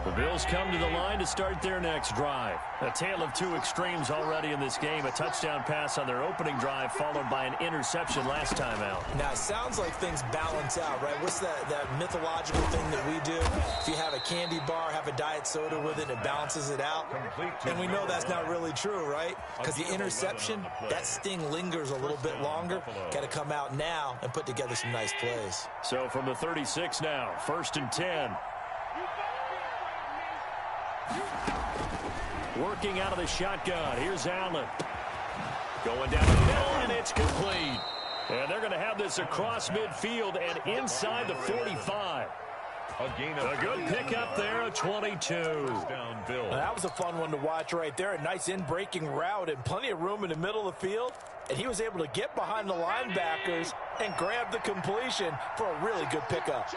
The Bills come to the line to start their next drive. A tale of two extremes already in this game. A touchdown pass on their opening drive followed by an interception last time out. Now, it sounds like things balance out, right? What's that mythological thing that we do? If you have a candy bar, have a diet soda with it, it balances it out. And we know that's not really true, right? Because the interception, that sting lingers a little bit longer. Got to come out now and put together some nice plays. So from the 36 now, 1st and 10. Working out of the shotgun. Here's Allen. Going down the middle, and it's complete. And they're going to have this across midfield and inside the 45. A good pickup there, a 22. That was a fun one to watch right there. A nice in-breaking route and plenty of room in the middle of the field. And he was able to get behind the linebackers and grab the completion for a really good pickup.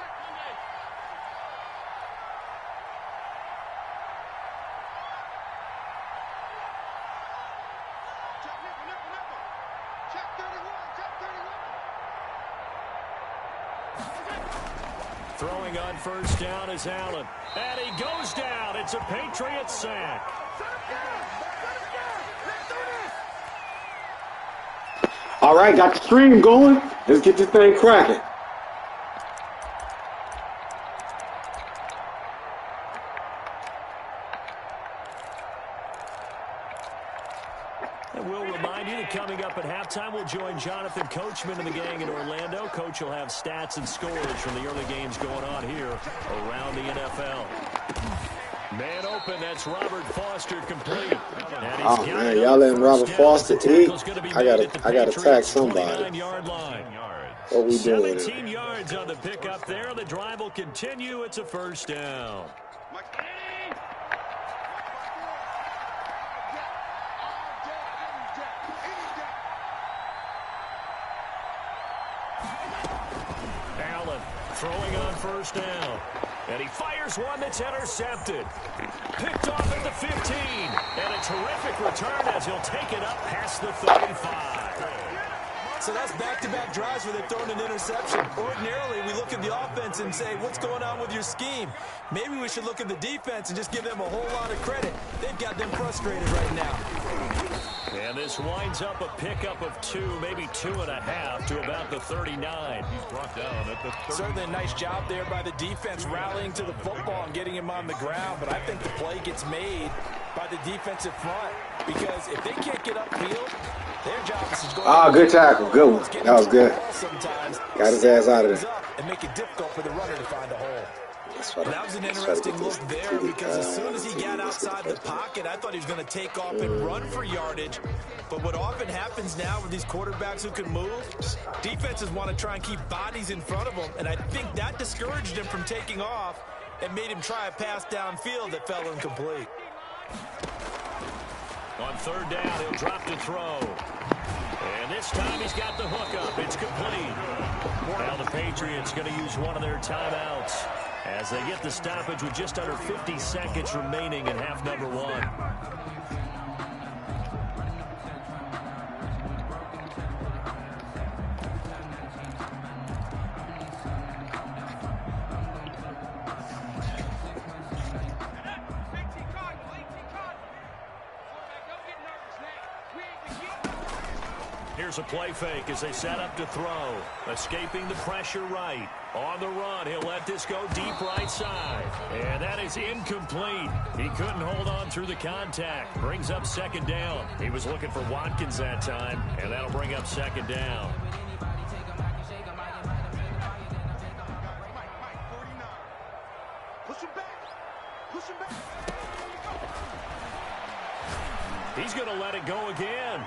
Throwing on 1st down is Allen. And he goes down. It's a Patriots sack. All right, got the stream going. Let's get this thing cracking. And we'll remind you that coming up at halftime, we'll join Jonathan Coachman and the gang in Orlando. Coach will have stats and scores from the early games going on here around the NFL. Man open, that's Robert Foster complete. Oh man, y'all letting Robert Foster eat? I gotta tag somebody. What we doing? 17 yards on the pickup there. The drive will continue. It's a 1st down. Allen throwing on 1st down. And he fires one that's intercepted. Picked off at the 15. And a terrific return as he'll take it up past the 35. So that's back-to-back drives where they've thrown an interception. Ordinarily, we look at the offense and say, what's going on with your scheme? Maybe we should look at the defense and just give them a whole lot of credit. They've got them frustrated right now. And this winds up a pickup of 2, maybe 2.5 to about the 39. He's brought down at the 30. Certainly a nice job there by the defense rallying to the football and getting him on the ground. But I think the play gets made by the defensive front because if they can't get upfield, their job is to go. Good tackle. Good one. That was good. Got his ass out of there. And make it difficult for the runner to find a hole. That was an interesting look there because as soon as he got outside the pocket, I thought he was going to take off and run for yardage. But what often happens now with these quarterbacks who can move, defenses want to try and keep bodies in front of them. And I think that discouraged him from taking off and made him try a pass downfield that fell incomplete. On 3rd down, he'll drop to throw. And this time he's got the hook up. It's complete. Now the Patriots going to use one of their timeouts as they get the stoppage with just under 50 seconds remaining in half number 1. Here's a play fake as they set up to throw. Escaping the pressure right. On the run, he'll let this go deep right side. And that is incomplete. He couldn't hold on through the contact. Brings up 2nd down. He was looking for Watkins that time, and that'll bring up 2nd down. He's going to let it go again.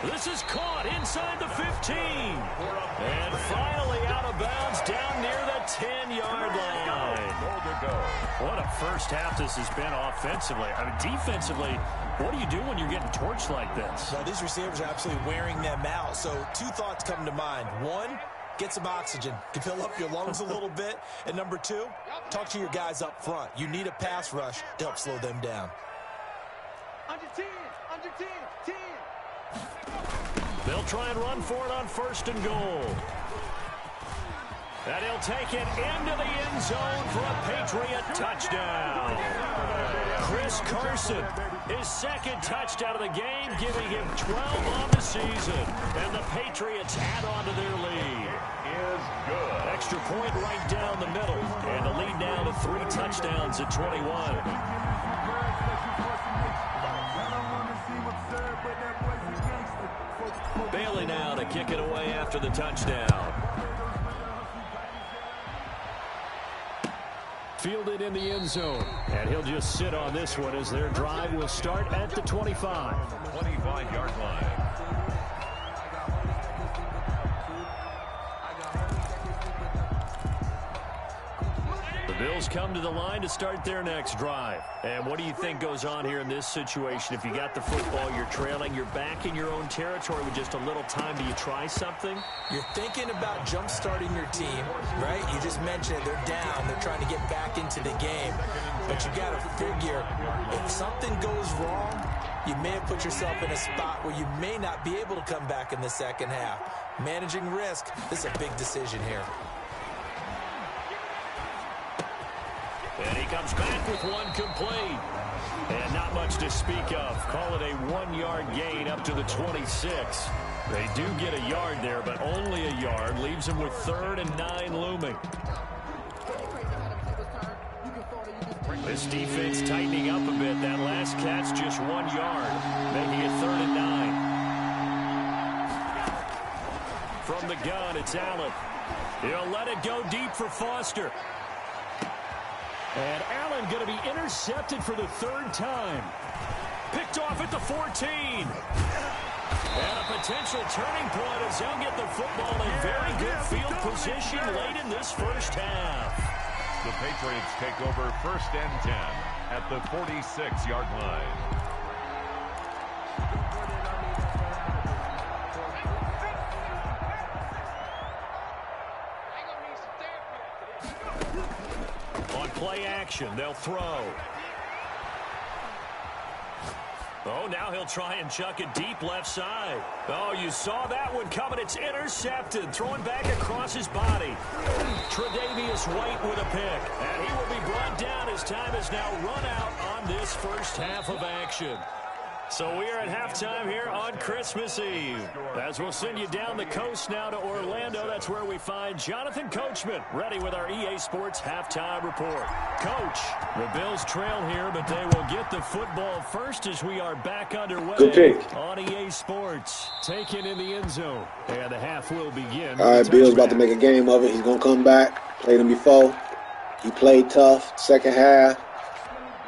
This is caught inside the 15. And finally out of bounds down near the 10-yard line. What a first half this has been offensively. I mean, defensively, what do you do when you're getting torched like this? Well, these receivers are absolutely wearing them out. So 2 thoughts come to mind. 1, get some oxygen to fill up your lungs a little bit. And number 2, talk to your guys up front. You need a pass rush to help slow them down. Under 10, under 10, 10. They'll try and run for it on 1st and goal. And he'll take it into the end zone for a Patriot touchdown. Chris Carson, his second touchdown of the game, giving him 12 on the season. And the Patriots add on to their lead. Extra point right down the middle. And the lead now to 3 touchdowns at 21. Bailey now to kick it away after the touchdown. Fielded in the end zone. And he'll just sit on this one as their drive will start at the 25. 25-yard line. The Bills come to the line to start their next drive. And what do you think goes on here in this situation? If you got the football, you're trailing, you're back in your own territory with just a little time. Do you try something? You're thinking about jump-starting your team, right? You just mentioned it. They're down. They're trying to get back into the game. But you got to figure, if something goes wrong, you may have put yourself in a spot where you may not be able to come back in the second half. Managing risk, this is a big decision here. And he comes back with one complete. And not much to speak of. Call it a 1-yard gain up to the 26. They do get a yard there, but only a yard. Leaves him with 3rd and 9 looming. This defense tightening up a bit. That last catch just 1 yard, making it 3rd and 9. From the gun, it's Allen. He'll let it go deep for Foster. And Allen going to be intercepted for the 3rd time. Picked off at the 14. And a potential turning point as he'll get the football in very good field position late in this first half. The Patriots take over 1st and 10 at the 46-yard line. Play action. They'll throw. Oh, now he'll try and chuck it deep left side. Oh, you saw that one coming. It's intercepted. Throwing back across his body. Tre'Davious White with a pick. And he will be brought down as time is now run out on this first half of action. So we are at halftime here on Christmas Eve. As we'll send you down the coast now to Orlando, that's where we find Jonathan Coachman ready with our EA Sports halftime report. Coach, the Bills trail here, but they will get the football first as we are back underway. Good pick. On EA Sports. Taken in the end zone. And the half will begin. All right, Bills about to make a game of it. He's going to come back. Played him before. He played tough. Second half.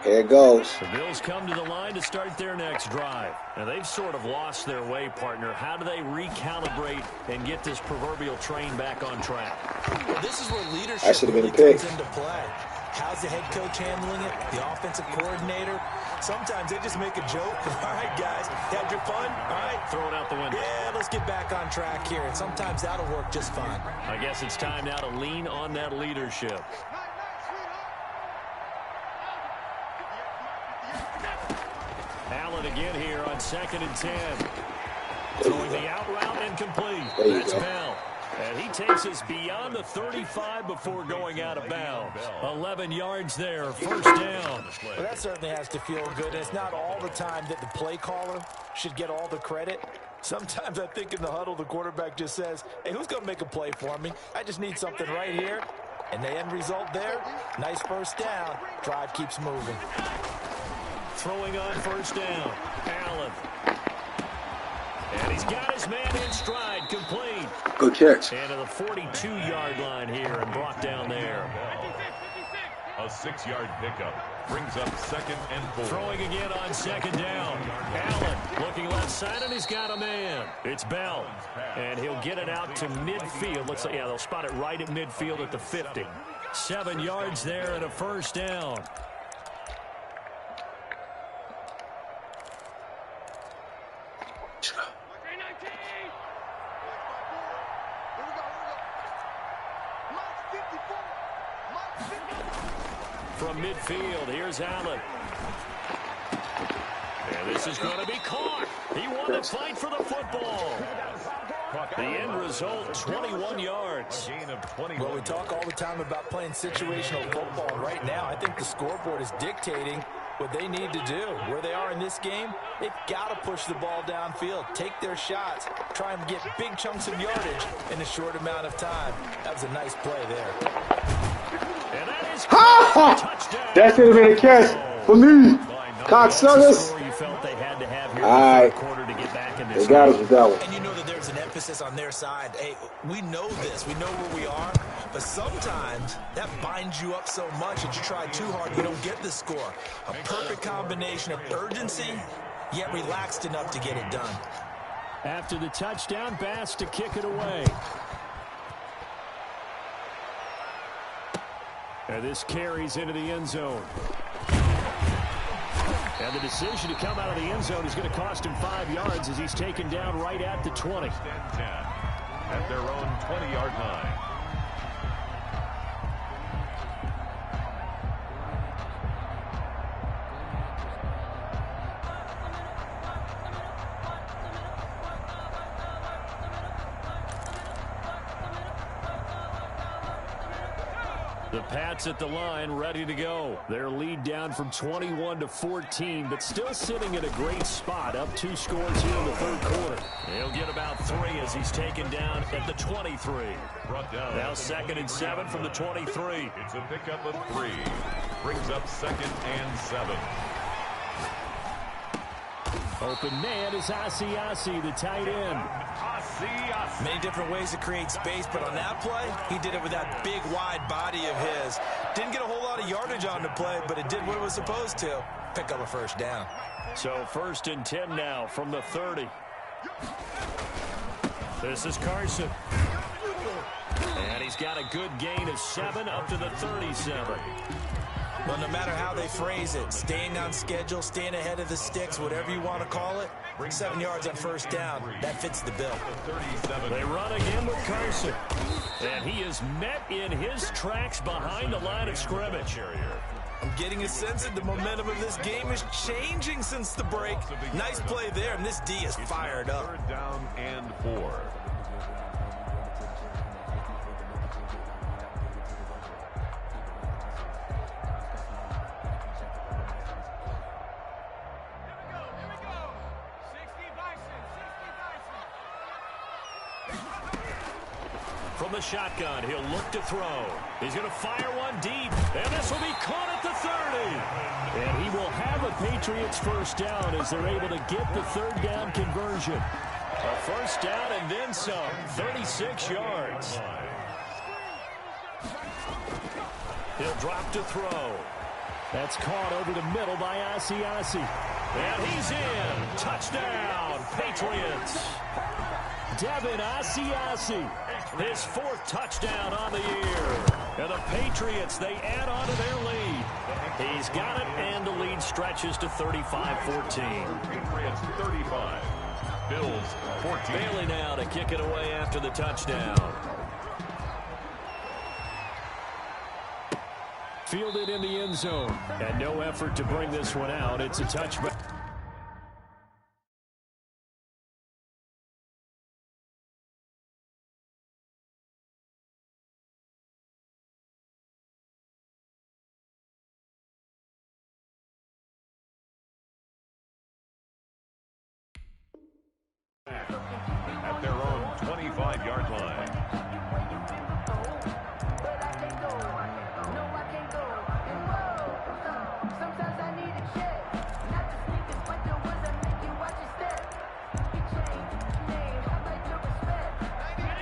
Here it goes. The Bills come to the line to start their next drive. Now, they've sort of lost their way, partner. How do they recalibrate and get this proverbial train back on track? Well, this is where leadership really comes into play. How's the head coach handling it? The offensive coordinator? Sometimes they just make a joke. All right, guys, had your fun? All right. Throw it out the window. Yeah, let's get back on track here. And sometimes that'll work just fine. I guess it's time now to lean on that leadership. Allen again here on 2nd and 10. Throwing the out route and complete. That's Bell. And he takes us beyond the 35 before going out of bounds. 11 yards there, first down. Well, that certainly has to feel good. And it's not all the time that the play caller should get all the credit. Sometimes I think in the huddle, the quarterback just says, hey, who's going to make a play for me? I just need something right here. And the end result there, nice first down. Drive keeps moving. Throwing on first down, Allen. And he's got his man in stride, complete. Good catch. And to the 42-yard line here and brought down there. A 6-yard pickup brings up 2nd and 4. Throwing again on 2nd down. Allen looking left side, and he's got a man. It's Bell. And he'll get it out to midfield. Looks like, yeah, they'll spot it right at midfield at the 50. 7 yards there and a first down. From midfield, here's Allen. And this is going to be caught. He won the fight for the football. The end result, 21 yards. A gain of 21. Well, we talk all the time about playing situational football. Right now, I think the scoreboard is dictating what they need to do. Where they are in this game, they've got to push the ball downfield, take their shots, try and get big chunks of yardage in a short amount of time. That was a nice play there. And that is touchdown. That should have been a catch for me. Cocksuckers. Alright. They got us with that one. And you know that there's an emphasis on their side. Hey, we know this. We know where we are. But sometimes that binds you up so much that you try too hard, you don't get the score. A perfect combination of urgency, yet relaxed enough to get it done. After the touchdown, Bass to kick it away. And this carries into the end zone. And the decision to come out of the end zone is going to cost him 5 yards as he's taken down right at the 20. At their own 20-yard line. The Pats at the line, ready to go. Their lead down from 21 to 14, but still sitting at a great spot, up 2 scores here in the third quarter. He'll get about 3 as he's taken down at the 23. Brought down. Now 2nd and 7 from the 23. It's a pickup of 3. Brings up 2nd and 7. Open man is Asiasi, the tight end. Many different ways to create space, but on that play, he did it with that big, wide body of his. Didn't get a whole lot of yardage on the play, but it did what it was supposed to. Pick up a first down. So 1st and 10 now from the 30. This is Carson. And he's got a good gain of 7 up to the 37. Well, no matter how they phrase it, staying on schedule, staying ahead of the sticks, whatever you want to call it, 7 yards on first down, that fits the bill. They run again with Carson. And he is met in his tracks behind the line of scrimmage. I'm getting a sense that the momentum of this game is changing since the break. Nice play there, and this D is fired up. 3rd down and 4. From the shotgun, he'll look to throw. He's going to fire one deep, and this will be caught at the 30. And he will have a Patriots first down as they're able to get the 3rd down conversion. A first down and then some, 36 yards. He'll drop to throw. That's caught over the middle by Asiasi. And he's in. Touchdown, Patriots. Devin Asiasi, his 4th touchdown on the year. And the Patriots, they add on to their lead. He's got it, and the lead stretches to 35-14. Patriots 35. Bills 14. Bailey now to kick it away after the touchdown. Fielded in the end zone. And no effort to bring this one out. It's a touchback. At their own 25-yard line.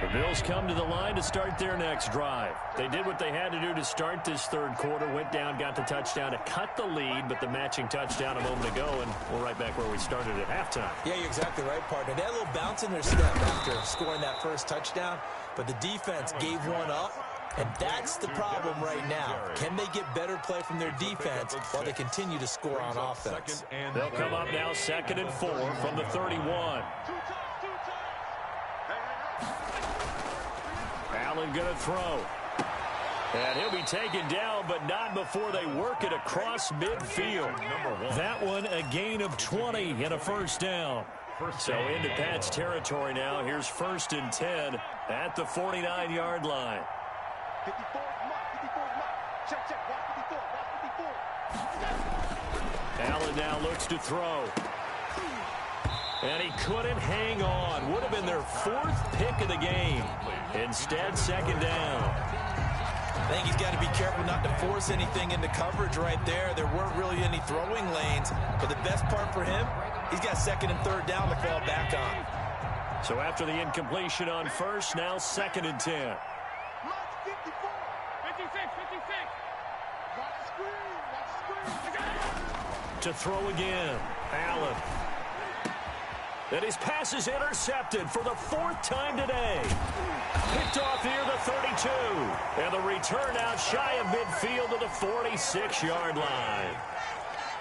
The Bills come to the line to start their next drive. They did what they had to do to start this third quarter, went down, got the touchdown to cut the lead, but the matching touchdown a moment ago, and we're right back where we started at halftime. Yeah, you're exactly right, partner. They had a little bounce in their step after scoring that first touchdown, but the defense gave one up, and that's the problem right now. Can they get better play from their defense while they continue to score on offense? They'll come up now 2nd and 4 from the 31. Allen going to throw. And he'll be taken down, but not before they work it across midfield. That one, a gain of 20 and a first down. So into Pat's territory now. Here's 1st and 10 at the 49-yard line. 54 mark. Check, watch 54. Allen now looks to throw. And he couldn't hang on. Would have been their 4th pick of the game. Instead, 2nd down. I think he's got to be careful not to force anything into coverage right there. There weren't really any throwing lanes. But the best part for him, he's got 2nd and 3rd down to fall back on. So after the incompletion on 1st, now 2nd and 10. Watch 54. 56. Watch the screen. To throw again, Allen. And his pass is intercepted for the 4th time today. Picked off near the 32. And the return out shy of midfield to the 46-yard line.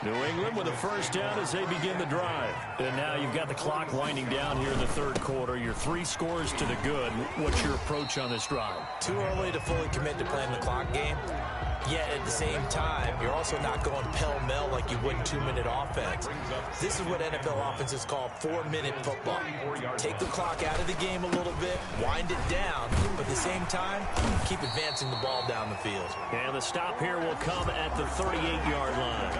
New England with a 1st down as they begin the drive. And now you've got the clock winding down here in the 3rd quarter. Your 3 scores to the good. What's your approach on this drive? Too early to fully commit to playing the clock game. Yet at the same time, you're also not going pell-mell like you would in 2-minute offense. This is what NFL offenses call 4-minute football. Take the clock out of the game a little bit, wind it down, but at the same time, keep advancing the ball down the field. And the stop here will come at the 38-yard line.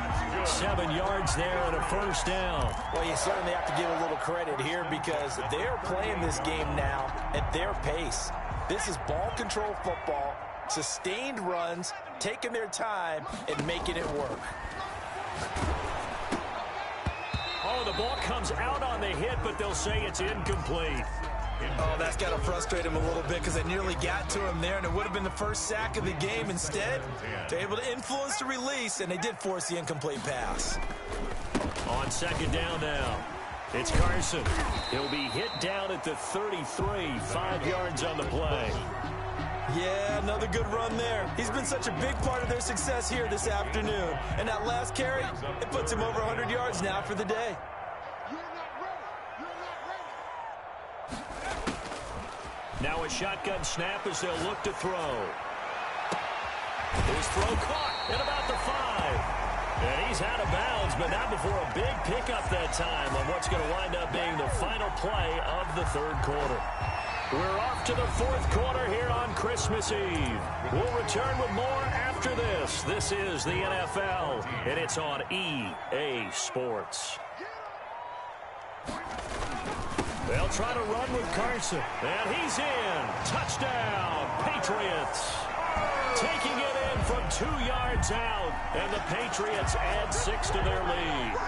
7 yards there and a 1st down. Well, you certainly have to give a little credit here because they're playing this game now at their pace. This is ball control football. Sustained runs, taking their time, and making it work. Oh, the ball comes out on the hit, but they'll say it's incomplete. Oh, that's got to frustrate him a little bit because they nearly got to him there, and it would have been the 1st sack of the game. Instead, they're able to influence the release, and they did force the incomplete pass. On 2nd down now, it's Carson. He'll be hit down at the 33, 5 yards on the play. Yeah, another good run there. He's been such a big part of their success here this afternoon. And that last carry, it puts him over 100 yards now for the day. Now a shotgun snap as they'll look to throw. His throw caught at about the 5. And he's out of bounds, but not before a big pickup that time on what's going to wind up being the final play of the 3rd quarter. We're off to the 4th quarter here on Christmas Eve. We'll return with more after this. This is the NFL, and it's on EA Sports. They'll try to run with Carson, and he's in. Touchdown, Patriots. Taking it in from 2 yards out, and the Patriots add 6 to their lead.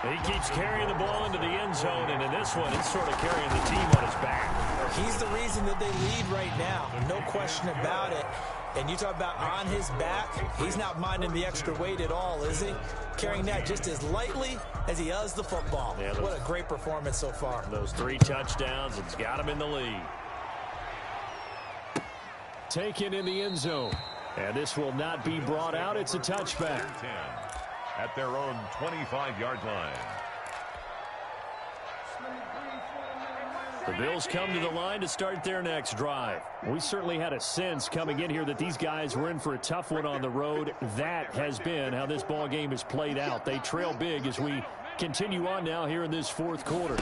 He keeps carrying the ball into the end zone, and in this one, he's sort of carrying the team on his back. He's the reason that they lead right now, no question about it. And you talk about on his back, he's not minding the extra weight at all, is he? Carrying that just as lightly as he does the football. Yeah, what a great performance so far. Those 3 touchdowns, it's got him in the lead. Taken in the end zone. And this will not be brought out. It's a touchback. At their own 25-yard line. The Bills come to the line to start their next drive. We certainly had a sense coming in here that these guys were in for a tough one on the road. That has been how this ball game has played out. They trail big as we continue on now here in this 4th quarter.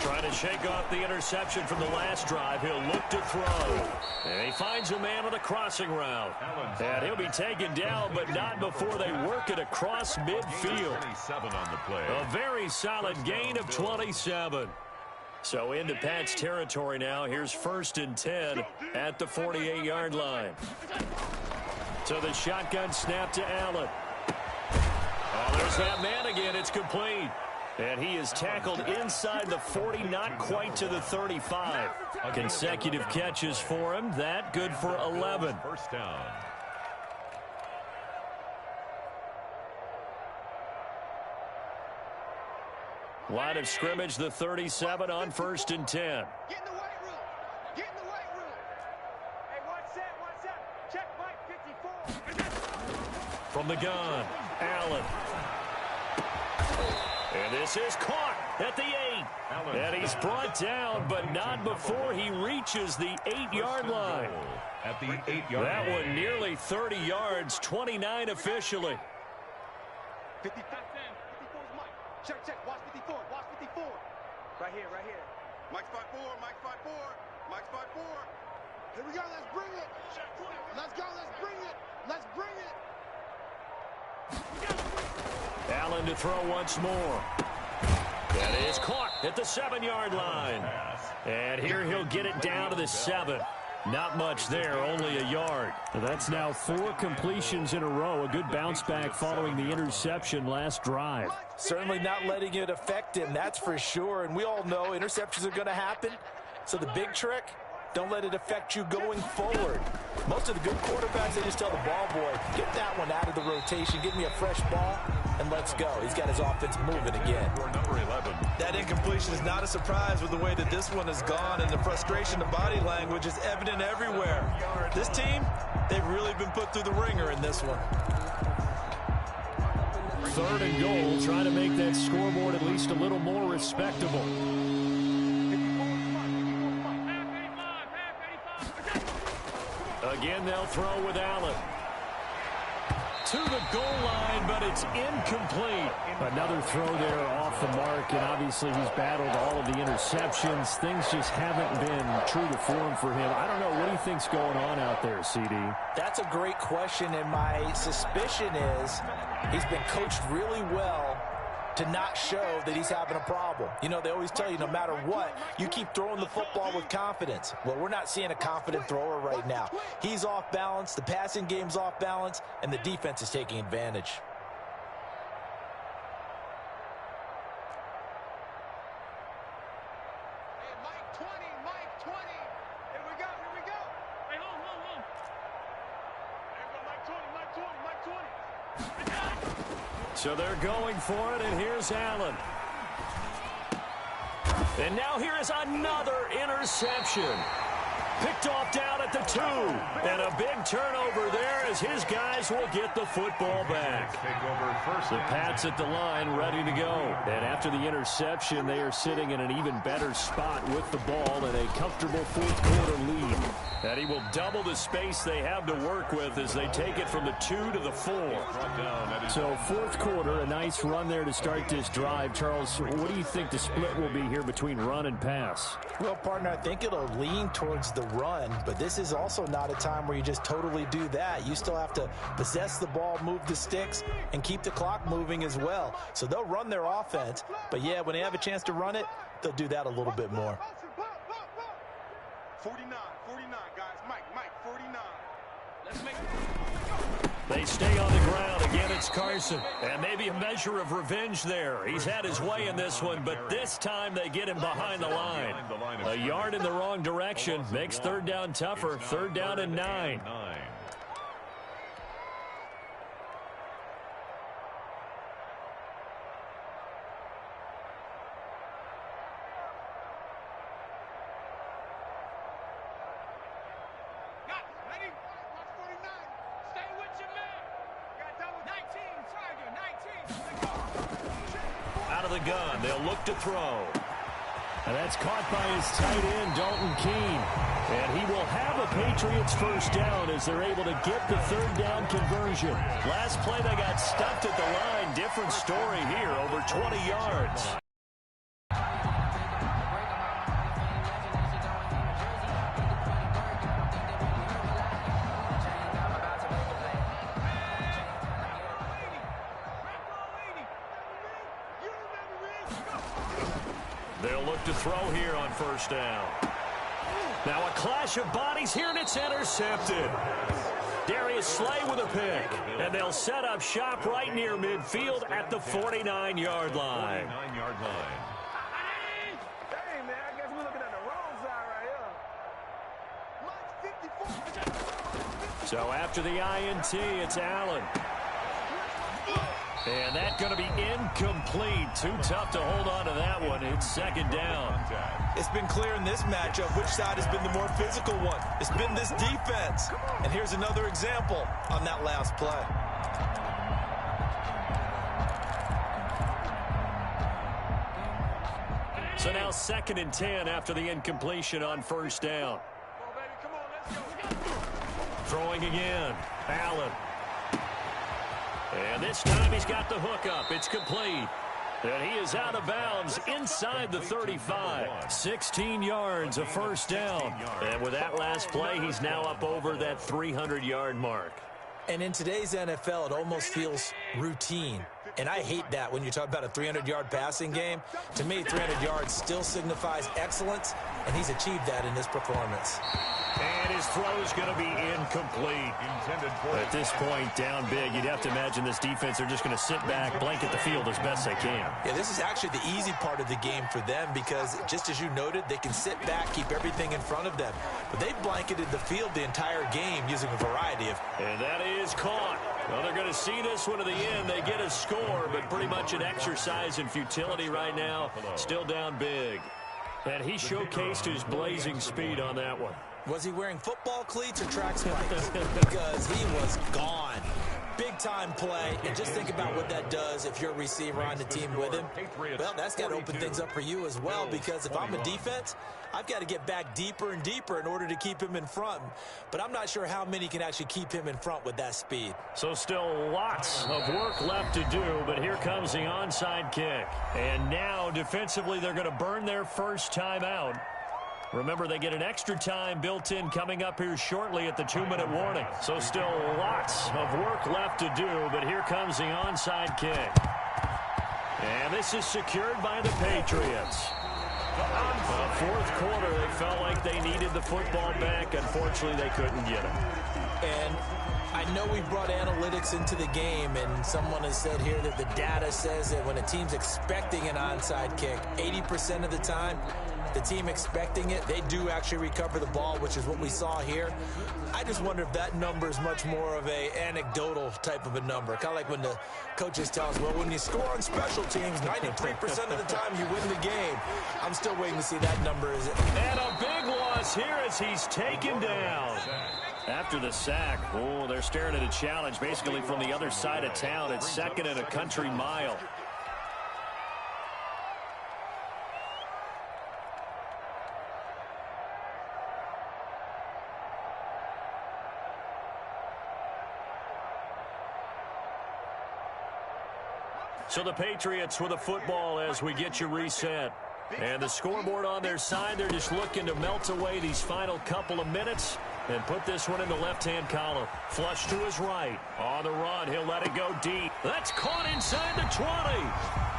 Trying to shake off the interception from the last drive. He'll look to throw. And he finds a man on the crossing route. And he'll be taken down, but not before they work it across midfield. A very solid gain of 27. So into Pat's territory now. Here's 1st and 10 at the 48-yard line. So the shotgun snap to Allen. Oh, there's that man again. It's complete. And he is tackled inside the 40, not quite to the 35. Consecutive catches for him. That good for 11. 1st down. Line of scrimmage, the 37 on 1st and 10. Get in the weight room. Get in the weight room. Hey, one set. Check Mike 54. From the gun, Allen. And this is caught at the 8. And he's brought down, but not before he reaches the 8-yard line. At the 8-yard That one nearly 30 yards, 29 officially. 54's Mike. Check, check. Watch 54. Watch 54. Right here, right here. Mike spot 4. Mike spot 4. Mike spot 4. Here we go. Let's bring it. Let's go. Let's bring it. Let's bring it. Allen to throw once more. That is caught at the 7-yard line. And here he'll get it down to the 7. Not much there, only a yard. That's now 4 completions in a row. A good bounce back following the interception last drive. Certainly not letting it affect him, that's for sure. And we all know interceptions are going to happen. So the big trick, don't let it affect you going forward. Most of the good quarterbacks, they just tell the ball boy, get that one out of the rotation, give me a fresh ball, and let's go. He's got his offense moving again. Number 11. That incompletion is not a surprise with the way that this one has gone, and the frustration, the body language is evident everywhere. This team, they've really been put through the ringer in this one. 3rd and goal, trying to make that scoreboard at least a little more respectable. Again, they'll throw with Allen. To the goal line, but it's incomplete. Another throw there off the mark, and obviously he's battled all of the interceptions. Things just haven't been true to form for him. I don't know. What do you think's going on out there, CD? That's a great question, and my suspicion is he's been coached really well to not show that he's having a problem. You know, they always tell you no matter what, you keep throwing the football with confidence. Well, we're not seeing a confident thrower right now. He's off balance, the passing game's off balance, and the defense is taking advantage. Hey, Mike 20, Mike 20. Here we go, here we go. Hey, hold. There we go, Mike 20, Mike 20, Mike 20. So they're going for it, and here's Allen. And now here is another interception. Picked off down at the 2. And a big turnover there as his guys will get the football back. The Pats at the line ready to go. And after the interception, they are sitting in an even better spot with the ball and a comfortable 4th quarter lead. And he will double the space they have to work with as they take it from the 2 to the 4. So 4th quarter, a nice run there to start this drive. Charles, what do you think the split will be here between run and pass? Well, partner, I think it'll lean towards the run, but this is also not a time where you just totally do that. You still have to possess the ball, move the sticks, and keep the clock moving as well. So they'll run their offense, but yeah, when they have a chance to run it, they'll do that a little bit more. 49, guys. Mike, 49. Let's make it. They stay on the ground. Again, it's Carson. And maybe a measure of revenge there. He's had his way in this one, but this time they get him behind the line. A yard in the wrong direction makes 3rd down tougher. 3rd down and 9. Ready? Watch 49. Stay with your man. Got double 19. Tiger, 19. Out of the gun, they'll look to throw. And that's caught by his tight end, Dalton Keene. And he will have a Patriots 1st down as they're able to get the 3rd down conversion. Last play, they got stuffed at the line. Different story here, over 20 yards. They'll look to throw here on 1st down. Now a clash of bodies here, and it's intercepted. Darius Slay with a pick. And they'll set up shop right near midfield at the 49-yard line. 49-yard line. Dang, man, I guess we're looking at the wrong side right here. Mike 54. So after the INT, it's Allen. And that's going to be incomplete. Too tough to hold on to that one. It's 2nd down. It's been clear in this matchup which side has been the more physical one. It's been this defense. And here's another example on that last play. So now 2nd and 10 after the incompletion on 1st down. Come on, baby, come on, let's go. Throwing again. Allen. And this time he's got the hook up. It's complete. And he is out of bounds inside the 35. 16 yards, a first down. And with that last play, he's now up over that 300-yard mark. And in today's NFL, it almost feels routine. And I hate that when you talk about a 300-yard passing game. To me, 300 yards still signifies excellence, and he's achieved that in this performance. And his throw is going to be incomplete. At this point, down big, you'd have to imagine this defense, they're just going to sit back, blanket the field as best they can. Yeah, this is actually the easy part of the game for them because, just as you noted, they can sit back, keep everything in front of them. But they've blanketed the field the entire game using a variety of... And that is caught. Well, they're going to see this one to the end. They get a score, but pretty much an exercise in futility right now. Still down big. And he showcased his blazing speed on that one. Was he wearing football cleats or track spikes? Because he was gone. Big-time play, and just think about what that does if you're a receiver on the team with him. Well, that's got to open things up for you as well, because if I'm a defense, I've got to get back deeper and deeper in order to keep him in front. But I'm not sure how many can actually keep him in front with that speed. So still lots of work left to do, but here comes the onside kick. And now, defensively, they're going to burn their first time out. Remember, they get an extra time built in coming up here shortly at the 2-minute warning. So still lots of work left to do, but here comes the onside kick. And this is secured by the Patriots. Fourth quarter, they felt like they needed the football back. Unfortunately, they couldn't get it. And I know we brought analytics into the game, and someone has said here that the data says that when a team's expecting an onside kick, 80% of the time, the team expecting it, they do actually recover the ball, which is what we saw here. I just wonder if that number is much more of a anecdotal type of a number. Kind of like when the coaches tell us, well, when you score on special teams, 93% of the time you win the game. I'm still waiting to see that number. And a big loss here as he's taken down. After the sack, oh, they're staring at a challenge basically from the other side of town. It's second and a country mile. So the Patriots with a football as we get you reset. And the scoreboard on their side, they're just looking to melt away these final couple of minutes and put this one in the left-hand column. Flush to his right. On the run, he'll let it go deep. That's caught inside the 20.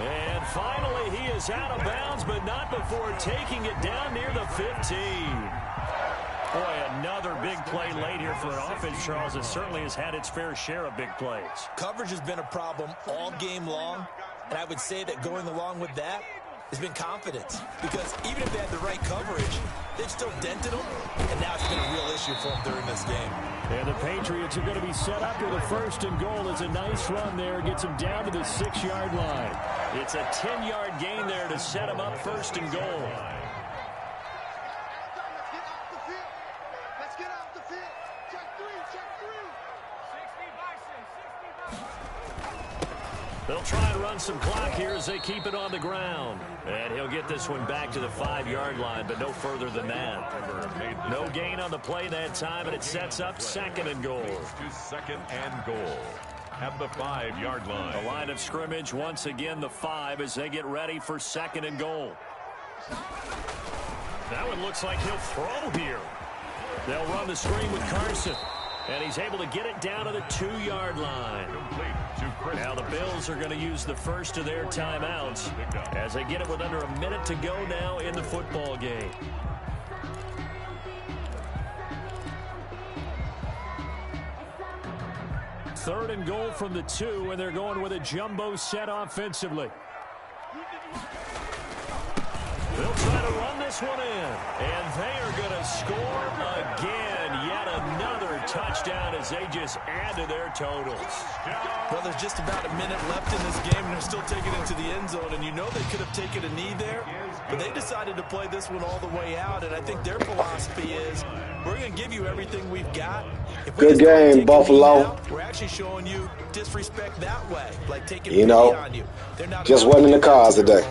And finally, he is out of bounds, but not before taking it down near the 15. Boy, another big play late here for an offense, Charles. It certainly has had its fair share of big plays. Coverage has been a problem all game long, and I would say that going along with that has been confidence. Because even if they had the right coverage, they've still dented them, and now it's been a real issue for them during this game. And the Patriots are going to be set up with a first and goal. It's a nice run there. Gets them down to the 6-yard line. It's a 10-yard gain there to set them up first and goal. They'll try and run some clock here as they keep it on the ground. And he'll get this one back to the 5-yard line, but no further than that. No gain on the play that time, and it sets up second and goal. To second and goal at the 5-yard line. The line of scrimmage, once again, the 5 as they get ready for second and goal. That one looks like he'll throw here. They'll run the screen with Carson. And he's able to get it down to the 2-yard line. Now the Bills are going to use the first of their timeouts as they get it with under a minute to go now in the football game. Third and goal from the 2, and they're going with a jumbo set offensively. They'll try to run this one in, and they are going to score again. Yet another touchdown as they just add to their totals. Well, there's just about a minute left in this game, and they're still taking it to the end zone. And you know they could have taken a knee there, but they decided to play this one all the way out. And I think their philosophy is, we're going to give you everything we've got. If we Good game, Buffalo. Out, we're actually showing you disrespect that way, like taking pity on you. They're not just wasn't in the cards today.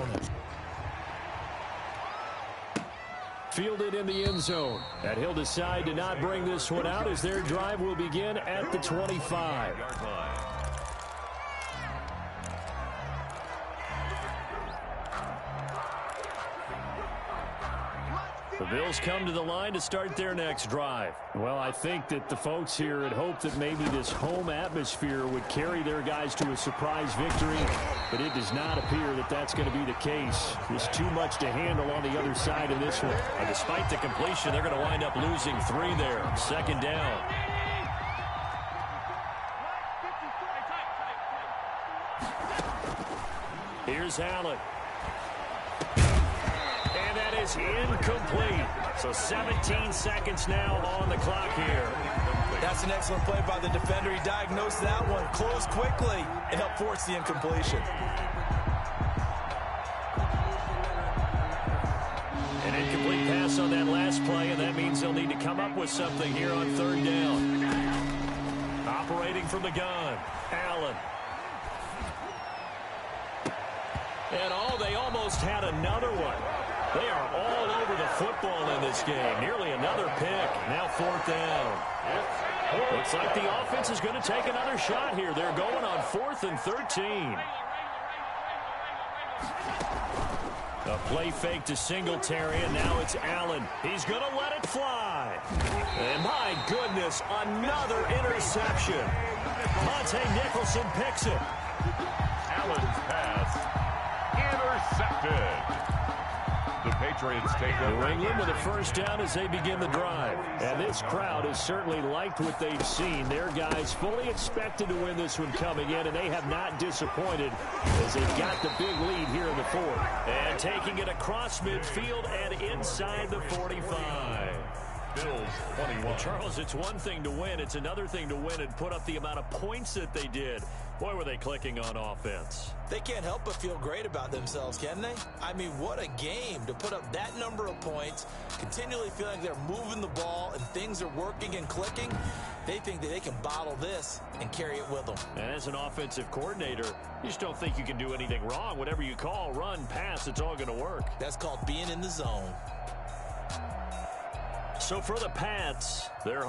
Fielded in the end zone. And he'll decide to not bring this one out as their drive will begin at the 25. The Bills come to the line to start their next drive. Well, I think that the folks here had hoped that maybe this home atmosphere would carry their guys to a surprise victory, but it does not appear that that's going to be the case. There's too much to handle on the other side of this one. And despite the completion, they're going to wind up losing 3 there. Second down. Here's Allen. And that is incomplete. So 17 seconds now on the clock here. That's an excellent play by the defender. He diagnosed that one, closed quickly, and helped force the incompletion. An incomplete pass on that last play, and that means they'll need to come up with something here on third down. Operating from the gun, Allen. And they almost had another one. They are all over the football in this game. Nearly another pick. Now fourth down. Looks like the offense is going to take another shot here. They're going on 4th and 13. A play fake to Singletary, and now it's Allen. He's going to let it fly. And my goodness, another interception. Monte Nicholson picks it. Allen's pass intercepted. The Patriots take over. New England with a first down as they begin the drive. And this crowd has certainly liked what they've seen. Their guys fully expected to win this one coming in, and they have not disappointed as they've got the big lead here in the 4th. And taking it across midfield and inside the 45. Bills 21. Charles, it's one thing to win. It's another thing to win and put up the amount of points that they did. Boy, were they clicking on offense. They can't help but feel great about themselves, can they? I mean, what a game to put up that number of points, continually feeling they're moving the ball and things are working and clicking. They think that they can bottle this and carry it with them. And as an offensive coordinator, you just don't think you can do anything wrong. Whatever you call, run, pass, it's all going to work. That's called being in the zone. So for the Pats, they're home.